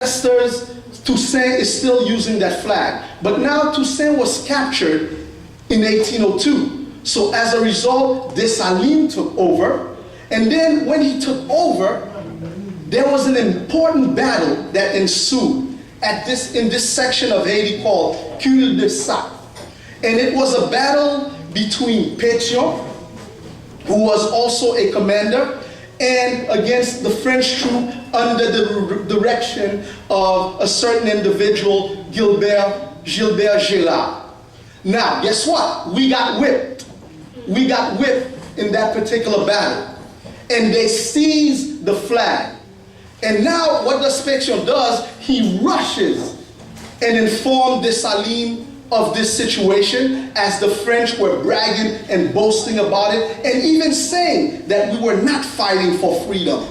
ancestors, Toussaint is still using that flag. But now Toussaint was captured in 1802. So as a result, Dessalines took over. And then when he took over, there was an important battle that ensued in this section of Haiti called Cul-de-Sac. And it was a battle between Pétion, who was also a commander, and against the French troop under the direction of a certain individual, Gilbert Gérard. Now, guess what? We got whipped. We got whipped in that particular battle. And they seized the flag. And now what Pétion does, he rushes and informed Dessalines of this situation as the French were bragging and boasting about it and even saying that we were not fighting for freedom.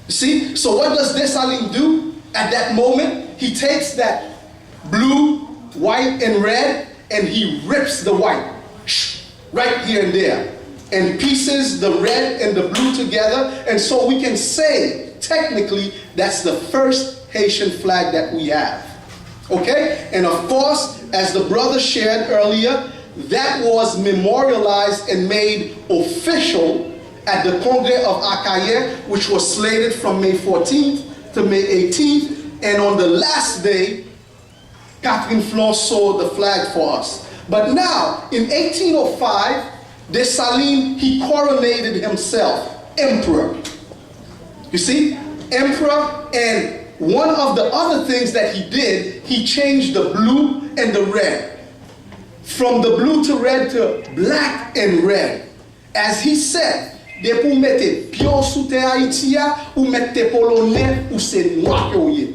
You see? So what does Dessalines do at that moment? He takes that blue, white, and red and he rips the white right here and there and pieces the red and the blue together, and so we can say technically that's the first Haitian flag that we have. Okay? And of course, as the brother shared earlier, that was memorialized and made official at the Congrès of Akaye, which was slated from May 14th to May 18th. And on the last day, Catherine Flon saw the flag for us. But now, in 1805, Dessalines, he coronated himself emperor. You see? Emperor, and one of the other things that he did, he changed the blue and the red. From the blue to red to black and red. As he said, de pou mette pion sou te Haïtia, ou mette polonais, ou se noir yo ye.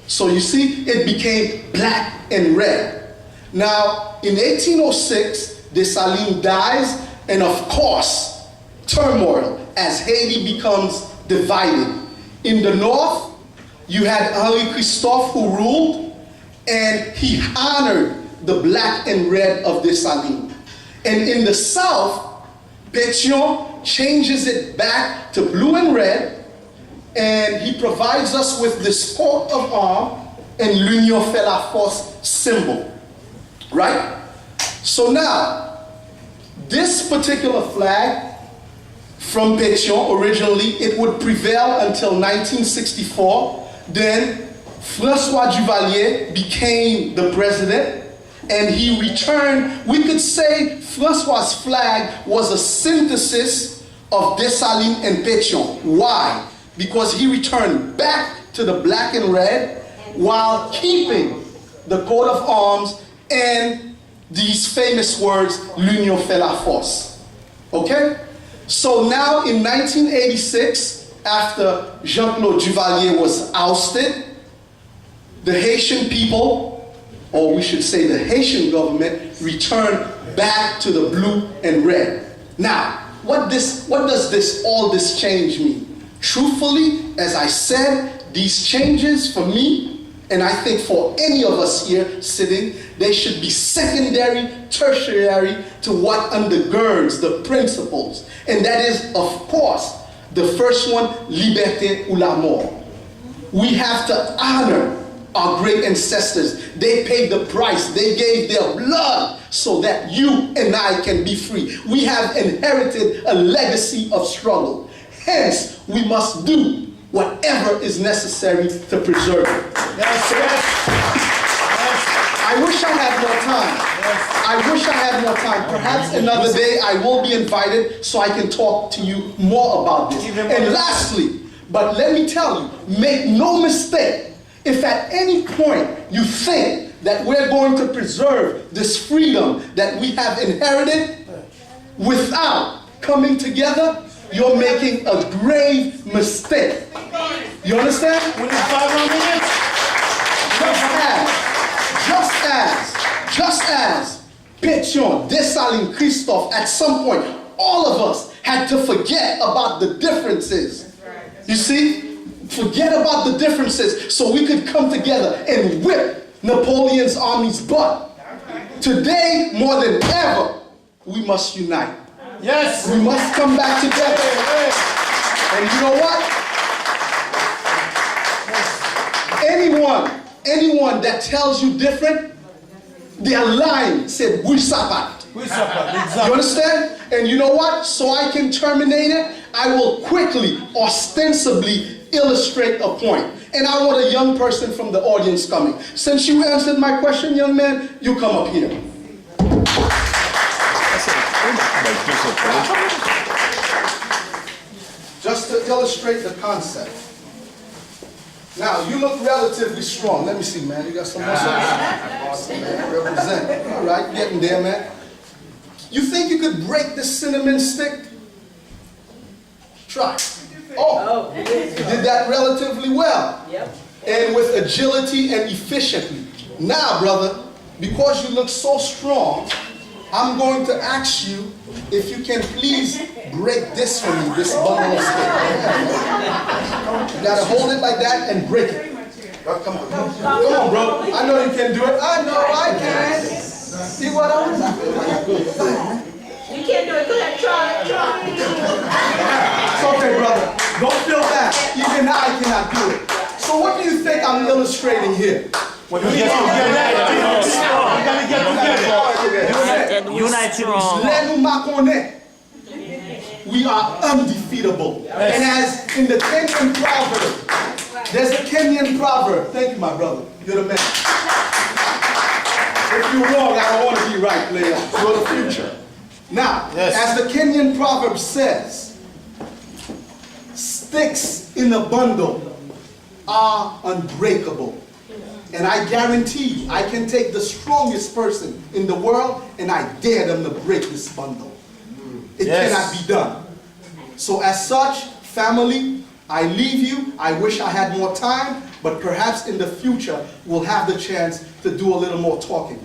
So you see, it became black and red. Now, in 1806, Dessalines dies, and of course, turmoil as Haiti becomes divided. In the north, you had Henri Christophe who ruled, and he honored the black and red of Dessalines. And in the south, Pétion changes it back to blue and red, and he provides us with this coat of arms and l'union fait la force symbol. Right? So now, this particular flag from Pétion, originally, it would prevail until 1964. Then François Duvalier became the president, and he returned. We could say François' flag was a synthesis of Dessalines and Pétion. Why? Because he returned back to the black and red while keeping the coat of arms and these famous words, l'union fait la force. Okay? So now in 1986, after Jean-Claude Duvalier was ousted, the Haitian people, or we should say the Haitian government, returned back to the blue and red. Now, what does all this change mean? Truthfully, as I said, these changes for me, and I think for any of us here sitting, they should be secondary, tertiary to what undergirds the principles. And that is, of course, the first one, liberté ou la mort. We have to honor our great ancestors. They paid the price. They gave their blood so that you and I can be free. We have inherited a legacy of struggle. Hence, we must do whatever is necessary to preserve it. Yes, yes. I wish I had more time. I wish I had more time. Perhaps another day I will be invited so I can talk to you more about this. And lastly, but let me tell you, make no mistake, if at any point you think that we're going to preserve this freedom that we have inherited without coming together, you're making a grave mistake. You understand? We need 5 more minutes. Just as Pétion, Dessalines, Christophe, at some point, all of us had to forget about the differences. You see? Forget about the differences so we could come together and whip Napoleon's army's butt. Today, more than ever, we must unite. Yes. We must come back together. And you know what? Any anyone that tells you different, they are lying. Said we sapat. You understand? And you know what? So I can terminate it, I will quickly, ostensibly illustrate a point. And I want a young person from the audience coming. Since you answered my question, young man, you come up here. Just to illustrate the concept. Now, you look relatively strong. Let me see, man. You got some muscles? Man, represent. All right, getting there, man. You think you could break this cinnamon stick? Try. Oh, you did that relatively well. Yep. And with agility and efficiently. Now, brother, because you look so strong, I'm going to ask you if you can please break this for me, this bundle of stick. You gotta hold it like that and break it. Come on, come on, bro. I know you can do it. I know I can. See what I'm saying? You can't do it. Go ahead, try. It's okay, brother. Don't feel bad. Even I cannot do it. So what do you think I'm illustrating here? When you get together, you gotta get together. Unite strong. We are undefeatable. And as in the Kenyan proverb, there's a Kenyan proverb. Thank you, my brother. You're the man. If you're wrong, I don't want to be right, player. You're the future. Now, as the Kenyan proverb says, sticks in a bundle are unbreakable. And I guarantee you, I can take the strongest person in the world and I dare them to break this bundle. It cannot be done. So as such, family, I leave you. I wish I had more time, but perhaps in the future, we'll have the chance to do a little more talking.